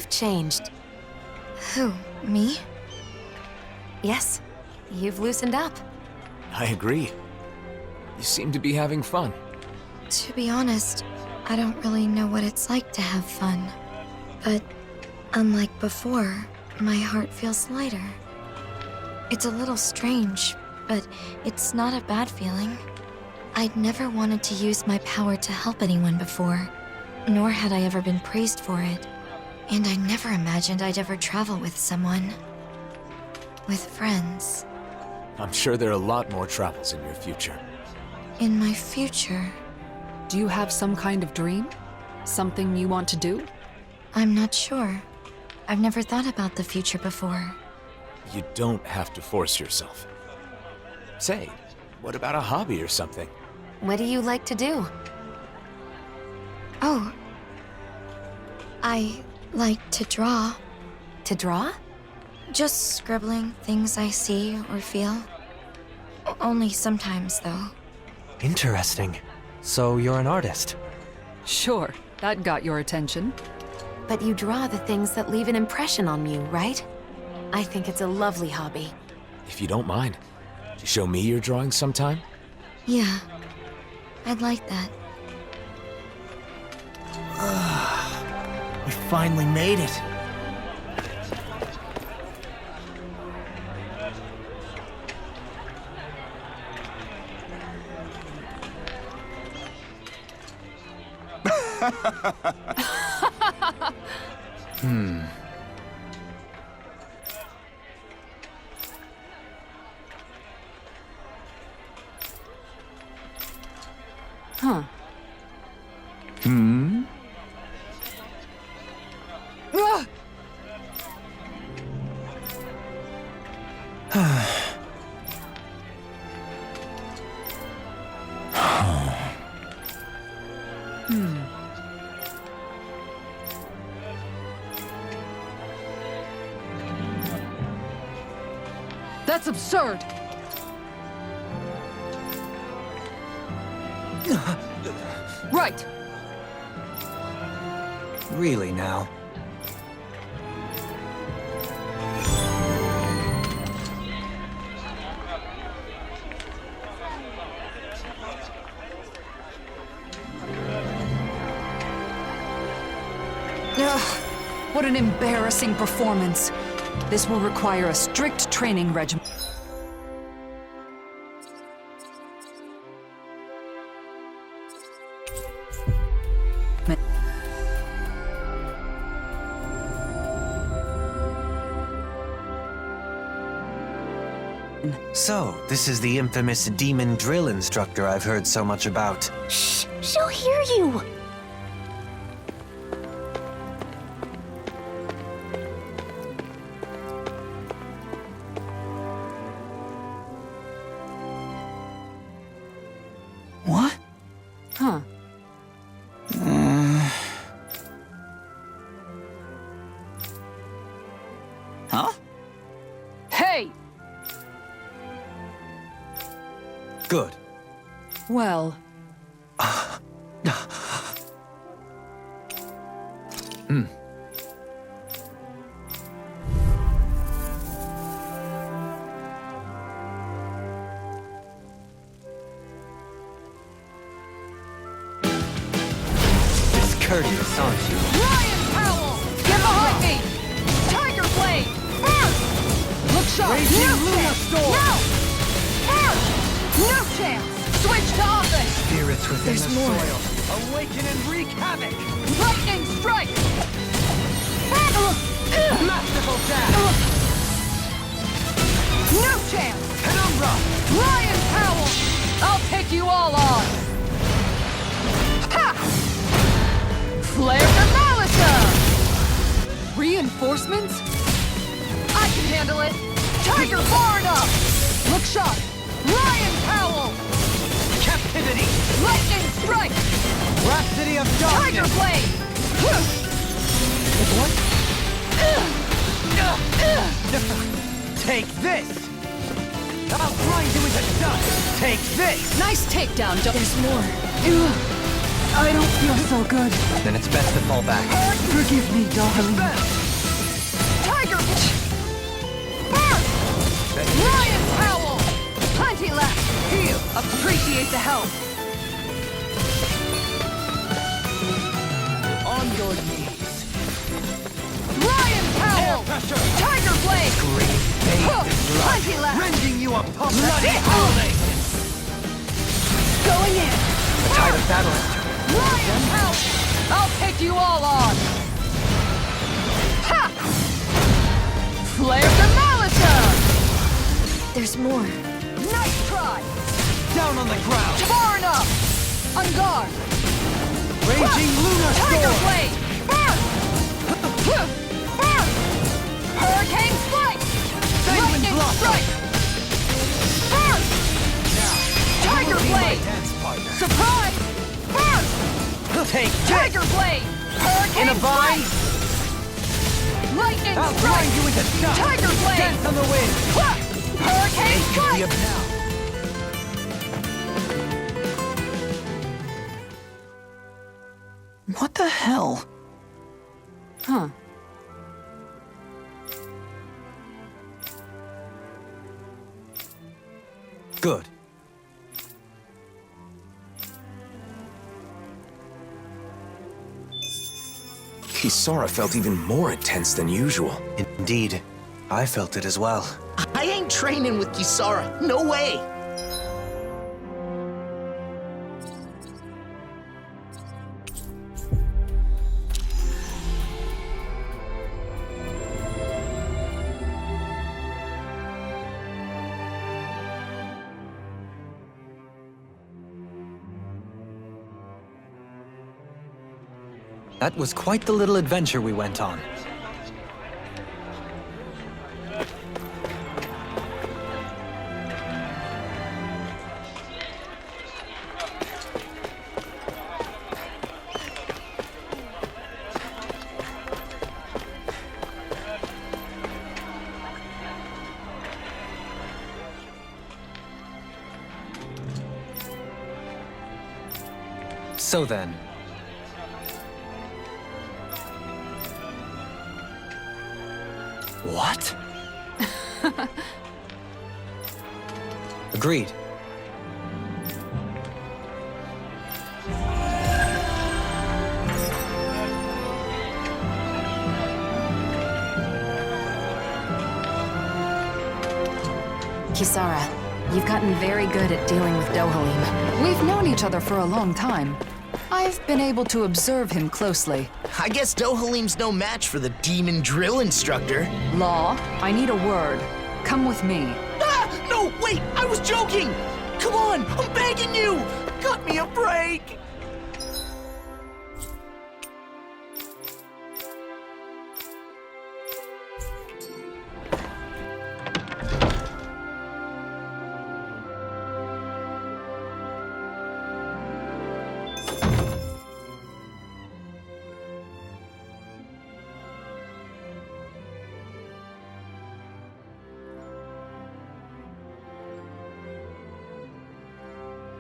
You've changed. Who, me? Yes, you've loosened up. I agree. You seem to be having fun. To be honest, I don't really know what it's like to have fun. But unlike before, my heart feels lighter. It's a little strange, but it's not a bad feeling. I'd never wanted to use my power to help anyone before, nor had I ever been praised for it. And I never imagined I'd ever travel with someone. With friends. I'm sure there are a lot more travels in your future. In my future, Do you have some kind of dream? Something you want to do? I'm not sure. I've never thought about the future before. You don't have to force yourself. Say, what about a hobby or something? What do you like to do? Oh. I like to draw. To draw? Just scribbling things I see or feel. Only sometimes, though. Interesting. So you're an artist? Sure, that got your attention. But you draw the things that leave an impression on you, right? I think it's a lovely hobby. If you don't mind, could you show me your drawings sometime? Yeah. I'd like that. We finally made it. Huh. That's absurd! Right! Really now? Ugh, what an embarrassing performance. This will require a strict training regimen. So, this is the infamous demon drill instructor I've heard so much about. Shh! She'll hear you! What? Huh. Huh? Hey! Good. Well, Discourteous, aren't you? Ryan Powell! Get behind me! Tiger Blade! First! Look sharp! Raging No Luna chance! Storm! No! First! No chance! Switch to offense! Spirits within There's the more. soil. Awaken and wreak havoc! Lightning strike! Masterful dash! No chance! Penumbra! Ryan Powell! I'll take you all on! Ha! Flare the Malisa! Reinforcements? I can handle it! Tiger Barna! Look sharp! Ryan Powell! Captivity! Lightning strike! Rhapsody of Tiger darkness! Blade! What? Take this! I'll grind you into dust! Take this! Nice takedown, There's more. I don't feel so good. Then it's best to fall back. Forgive me, darling. initiate the help. On your knees. Lion Cowl! Pressure. Tiger Blade! Great Huh, bathed in blood. Plenty left! Rending you apart. Bloody howling! Going in! The tide of battle. Lion Cowl! I'll take you all on! Ha! Flare the Malisa! There's more. Nice try! Down on the ground. Far enough! On guard! Raging Lunar Tiger Storm. Blade! Burn! Burn! Hurricane Strike! Lightning Blossom. Strike! Burn! Tiger Be my Blade! dance partner. Surprise! Burn! Take this. Tiger Blade! Hurricane In a vine. Strike! Lightning I'll Strike! grind you into dust. Tiger Blade! Dance on the wind. Ha! Hurricane Strike! Now. What the hell? Huh. Good. Kisara felt even more intense than usual. Indeed. I felt it as well. I ain't training with Kisara. No way. That was quite the little adventure we went on. So then, What? agreed. Kisara, you've gotten very good at dealing with Dohalim. We've known each other for a long time. I've been able to observe him closely. I guess Dohalim's no match for the demon drill instructor. Law, I need a word. Come with me. Ah! No, wait! I was joking! Come on! I'm begging you! Cut me a break!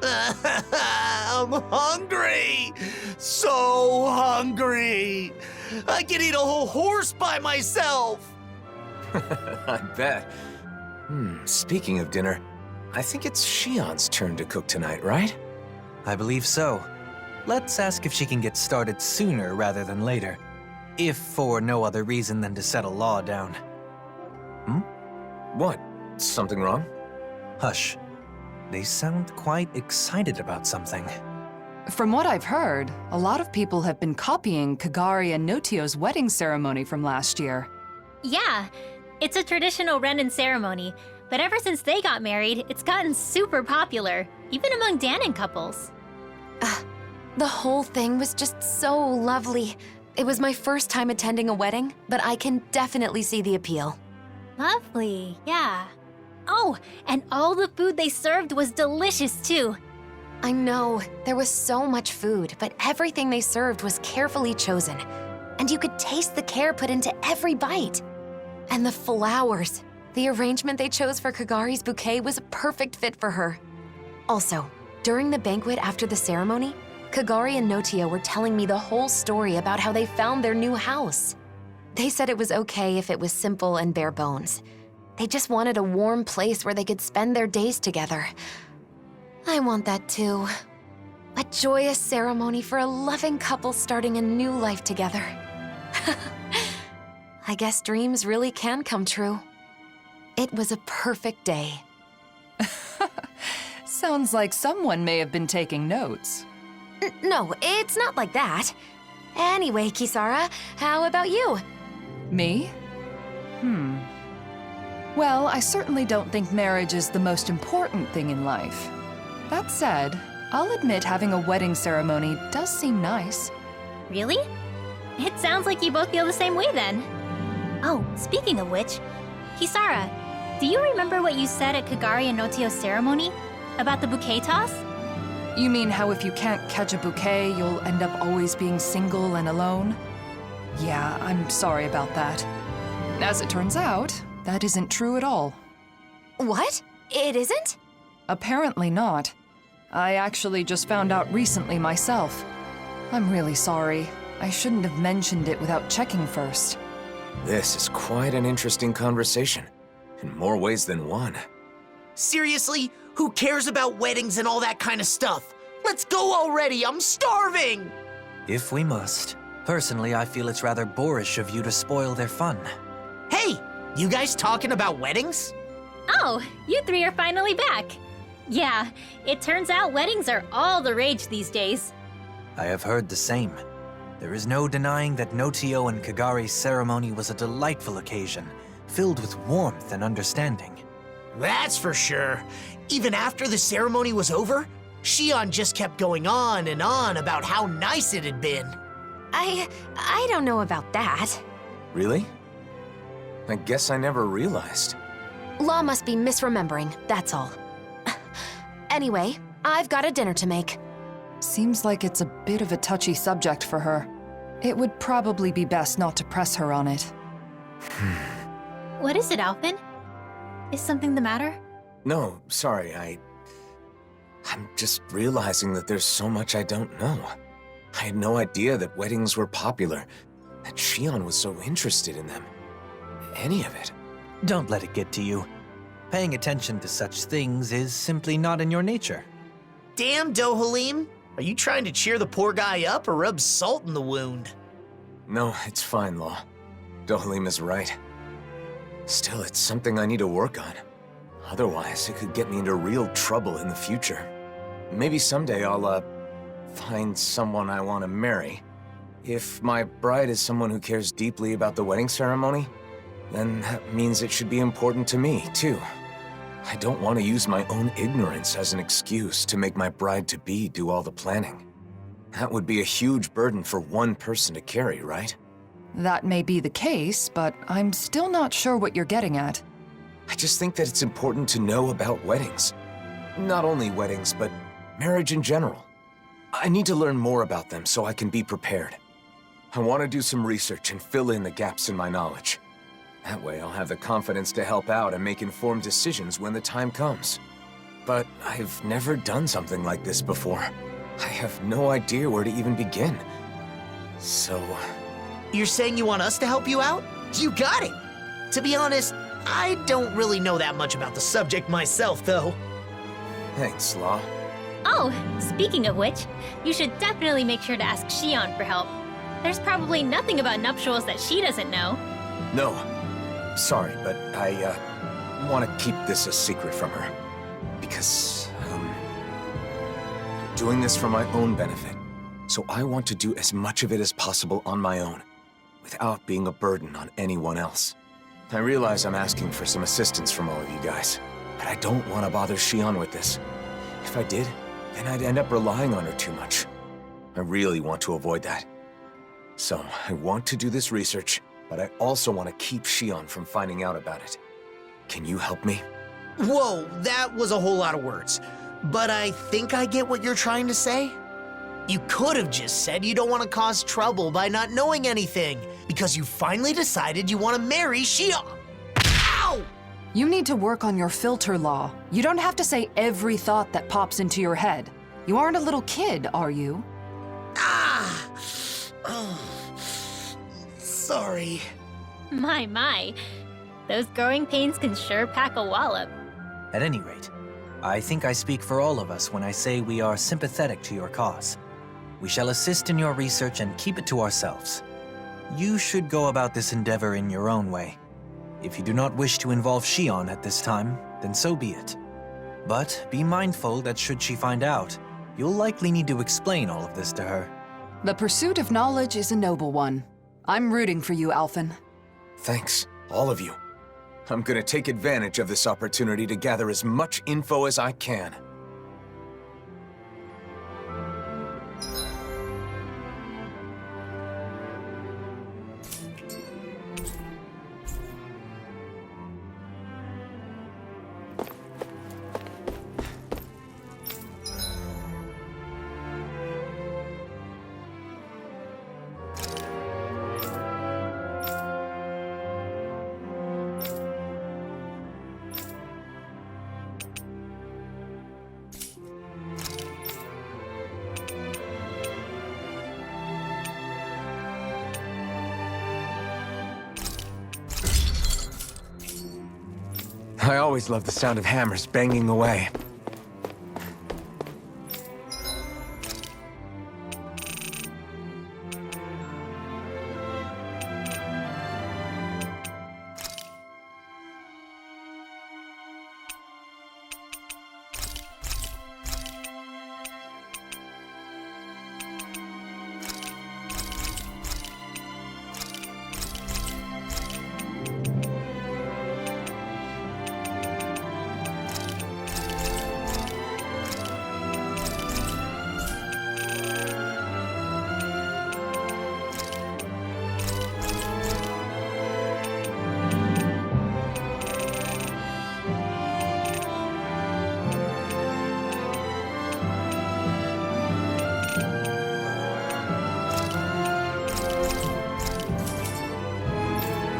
I'm hungry! So hungry! I could eat a whole horse by myself! I bet. Speaking of dinner, I think it's Shion's turn to cook tonight, right? I believe so. Let's ask if she can get started sooner rather than later. If for no other reason than to settle Law down. What? Something wrong? Hush. They sound quite excited about something. From what I've heard, a lot of people have been copying Kagari and Notio's wedding ceremony from last year. Yeah, it's a traditional Renin ceremony, but ever since they got married, it's gotten super popular, even among Danon couples. The whole thing was just so lovely. It was my first time attending a wedding, but I can definitely see the appeal. Lovely, yeah. Oh, and all the food they served was delicious too. I know, there was so much food, but everything they served was carefully chosen. And you could taste the care put into every bite. And the flowers. The arrangement they chose for Kagari's bouquet was a perfect fit for her. Also, during the banquet after the ceremony, Kagari and Notio were telling me the whole story about how they found their new house. They said it was okay if it was simple and bare bones. They just wanted a warm place where they could spend their days together. I want that too. A joyous ceremony for a loving couple starting a new life together. I guess dreams really can come true. It was a perfect day. Sounds like someone may have been taking notes. No, it's not like that. Anyway, Kisara, how about you? Me? Well, I certainly don't think marriage is the most important thing in life. That said, I'll admit having a wedding ceremony does seem nice. Really? It sounds like you both feel the same way then. Oh, speaking of which, Kisara, do you remember what you said at Kagari and Notio's ceremony? About the bouquet toss? You mean how if you can't catch a bouquet, you'll end up always being single and alone? Yeah, I'm sorry about that. As it turns out, that isn't true at all. What? It isn't? Apparently not. I actually just found out recently myself. I'm really sorry. I shouldn't have mentioned it without checking first. This is quite an interesting conversation, in more ways than one. Seriously? Who cares about weddings and all that kind of stuff? Let's go already, I'm starving! If we must. Personally, I feel it's rather boorish of you to spoil their fun. Hey, you guys talking about weddings? Oh, you three are finally back. Yeah, it turns out weddings are all the rage these days. I have heard the same. There is no denying that Notio and Kagari's ceremony was a delightful occasion, filled with warmth and understanding. That's for sure. Even after the ceremony was over, Shion just kept going on and on about how nice it had been. I don't know about that. Really? I guess I never realized. Law must be misremembering, that's all. Anyway, I've got a dinner to make. Seems like it's a bit of a touchy subject for her. It would probably be best not to press her on it. What is it, Alphen? Is something the matter? No, sorry, I'm just realizing that there's so much I don't know. I had no idea that weddings were popular, that Shion was so interested in them. Any of it. Don't let it get to you. Paying attention to such things is simply not in your nature. Damn, Dohalim. Are you trying to cheer the poor guy up or rub salt in the wound? No, it's fine, Law. Dohalim is right. Still, it's something I need to work on. Otherwise, it could get me into real trouble in the future. Maybe someday I'll, find someone I want to marry. If my bride is someone who cares deeply about the wedding ceremony, then that means it should be important to me, too. I don't want to use my own ignorance as an excuse to make my bride-to-be do all the planning. That would be a huge burden for one person to carry, right? That may be the case, but I'm still not sure what you're getting at. I just think that it's important to know about weddings. Not only weddings, but marriage in general. I need to learn more about them so I can be prepared. I want to do some research and fill in the gaps in my knowledge. That way I'll have the confidence to help out and make informed decisions when the time comes. But I've never done something like this before. I have no idea where to even begin. So... You're saying you want us to help you out? You got it! To be honest, I don't really know that much about the subject myself, though. Thanks, Law. Oh, speaking of which, you should definitely make sure to ask Shion for help. There's probably nothing about nuptials that she doesn't know. No. Sorry, but I, want to keep this a secret from her. Because, I'm doing this for my own benefit. So I want to do as much of it as possible on my own, without being a burden on anyone else. I realize I'm asking for some assistance from all of you guys, but I don't want to bother Shion with this. If I did, then I'd end up relying on her too much. I really want to avoid that. So, I want to do this research, but I also want to keep Shion from finding out about it. Can you help me? Whoa, that was a whole lot of words. But I think I get what you're trying to say. You could have just said you don't want to cause trouble by not knowing anything, because you finally decided you want to marry Shion. Ow! You need to work on your filter, Law. You don't have to say every thought that pops into your head. You aren't a little kid, are you? Ah! Oh. Sorry. My. Those growing pains can sure pack a wallop. At any rate, I think I speak for all of us when I say we are sympathetic to your cause. We shall assist in your research and keep it to ourselves. You should go about this endeavor in your own way. If you do not wish to involve Shion at this time, then so be it. But be mindful that should she find out, you'll likely need to explain all of this to her. The pursuit of knowledge is a noble one. I'm rooting for you, Alphen. Thanks, all of you. I'm gonna take advantage of this opportunity to gather as much info as I can. I always love the sound of hammers banging away.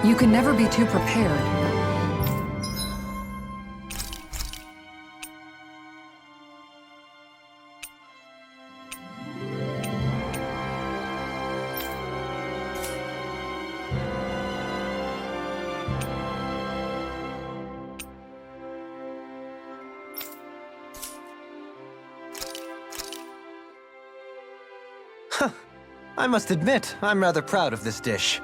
You can never be too prepared. I must admit, I'm rather proud of this dish.